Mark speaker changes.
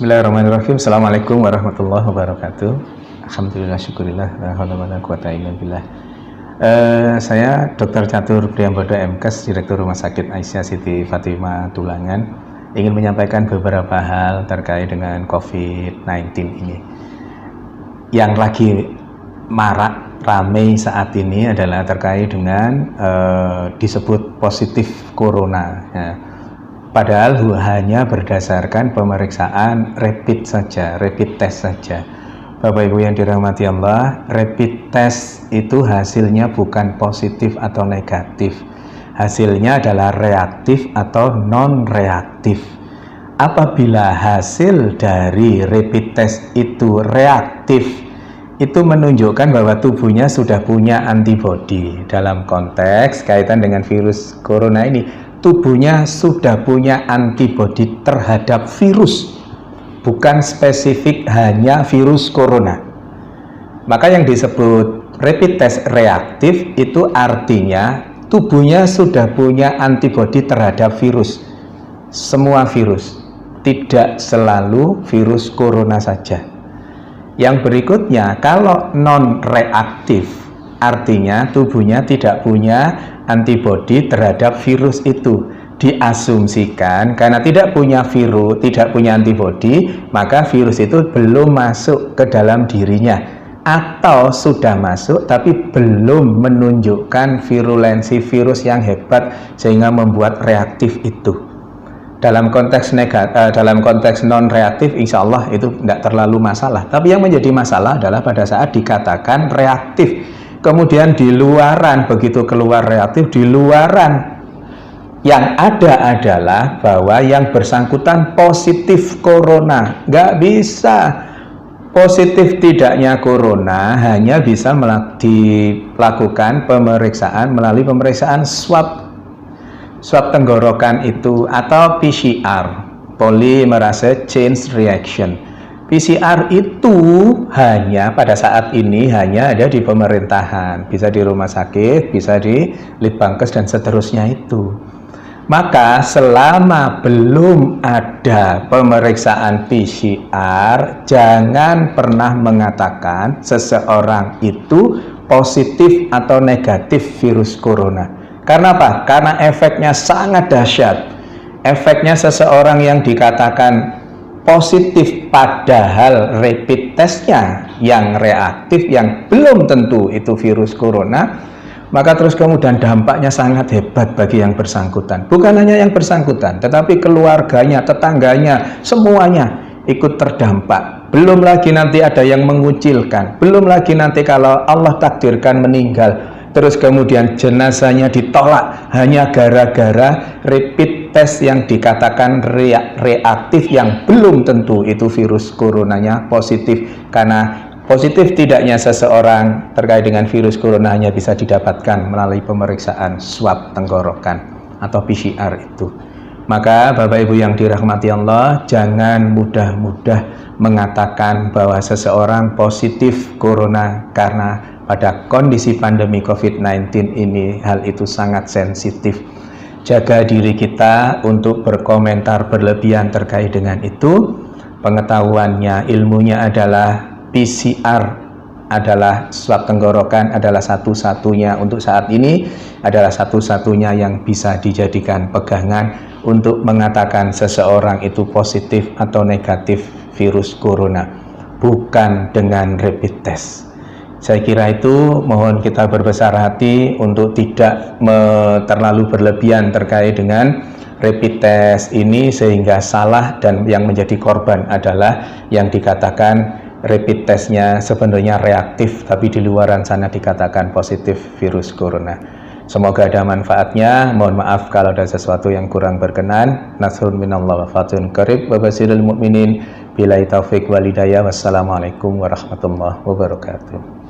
Speaker 1: Bismillahirrahmanirrahim. Assalamualaikum warahmatullahi wabarakatuh. Alhamdulillah, syukurillah, la haula wala quwata illa billah. Saya Dr. Catur Priambodo MKes, Direktur Rumah Sakit Aisyah Siti Fatimah Tulangan, ingin menyampaikan beberapa hal terkait dengan COVID-19 ini. Yang lagi marak ramai saat ini adalah terkait dengan disebut positif corona ya. Padahal hanya berdasarkan pemeriksaan rapid saja, rapid test saja. Bapak Ibu yang dirahmati Allah, rapid test itu hasilnya bukan positif atau negatif. Hasilnya adalah reaktif atau non-reaktif. Apabila hasil dari rapid test itu reaktif, itu menunjukkan bahwa tubuhnya sudah punya antibodi. Dalam konteks kaitan dengan virus corona ini, tubuhnya sudah punya antibodi terhadap virus, bukan spesifik hanya virus corona. Maka yang disebut rapid test reaktif itu artinya tubuhnya sudah punya antibodi terhadap virus, semua virus, tidak selalu virus corona saja. Yang berikutnya, kalau non reaktif artinya tubuhnya tidak punya antibodi terhadap virus itu. Diasumsikan karena tidak punya virus, tidak punya antibodi, maka virus itu belum masuk ke dalam dirinya, atau sudah masuk tapi belum menunjukkan virulensi virus yang hebat sehingga membuat reaktif itu. Dalam konteks dalam konteks non reaktif, insya Allah itu tidak terlalu masalah. Tapi yang menjadi masalah adalah pada saat dikatakan reaktif, kemudian di luaran, begitu keluar reaktif, di luaran yang ada adalah bahwa yang bersangkutan positif corona. Nggak bisa. Positif tidaknya corona hanya bisa dilakukan pemeriksaan melalui pemeriksaan swab tenggorokan itu, atau PCR, polymerase chain reaction. PCR itu hanya pada saat ini hanya ada di pemerintahan, bisa di rumah sakit, bisa di Litbangkes dan seterusnya itu. Maka selama belum ada pemeriksaan PCR, jangan pernah mengatakan seseorang itu positif atau negatif virus corona. Karena apa? Karena efeknya sangat dahsyat. Efeknya seseorang yang dikatakan positif padahal rapid testnya yang reaktif, yang belum tentu itu virus corona, maka terus kemudian dampaknya sangat hebat bagi yang bersangkutan. Bukan hanya yang bersangkutan, tetapi keluarganya, tetangganya, semuanya ikut terdampak. Belum lagi nanti ada yang mengucilkan, belum lagi nanti kalau Allah takdirkan meninggal, terus kemudian jenazahnya ditolak hanya gara-gara rapid test yang dikatakan reaktif, yang belum tentu itu virus coronanya positif. Karena positif tidaknya seseorang terkait dengan virus corona hanya bisa didapatkan melalui pemeriksaan swab tenggorokan atau PCR itu. Maka Bapak Ibu yang dirahmati Allah, jangan mudah-mudah mengatakan bahwa seseorang positif corona, karena pada kondisi pandemi COVID-19 ini hal itu sangat sensitif. Jaga diri kita untuk berkomentar berlebihan terkait dengan itu. Pengetahuannya, ilmunya adalah PCR adalah swab tenggorokan, adalah satu-satunya untuk saat ini, adalah satu-satunya yang bisa dijadikan pegangan untuk mengatakan seseorang itu positif atau negatif virus corona, bukan dengan rapid test. Saya kira itu, mohon kita berbesar hati untuk tidak terlalu berlebihan terkait dengan rapid test ini sehingga salah, dan yang menjadi korban adalah yang dikatakan rapid testnya sebenarnya reaktif tapi di luaran sana dikatakan positif virus corona. Semoga ada manfaatnya. Mohon maaf kalau ada sesuatu yang kurang berkenan. Nasrun minallah wa fatun qarib wa basirul mu'minin. Billahi taufiq wal hidayah. Wassalamualaikum warahmatullahi wabarakatuh.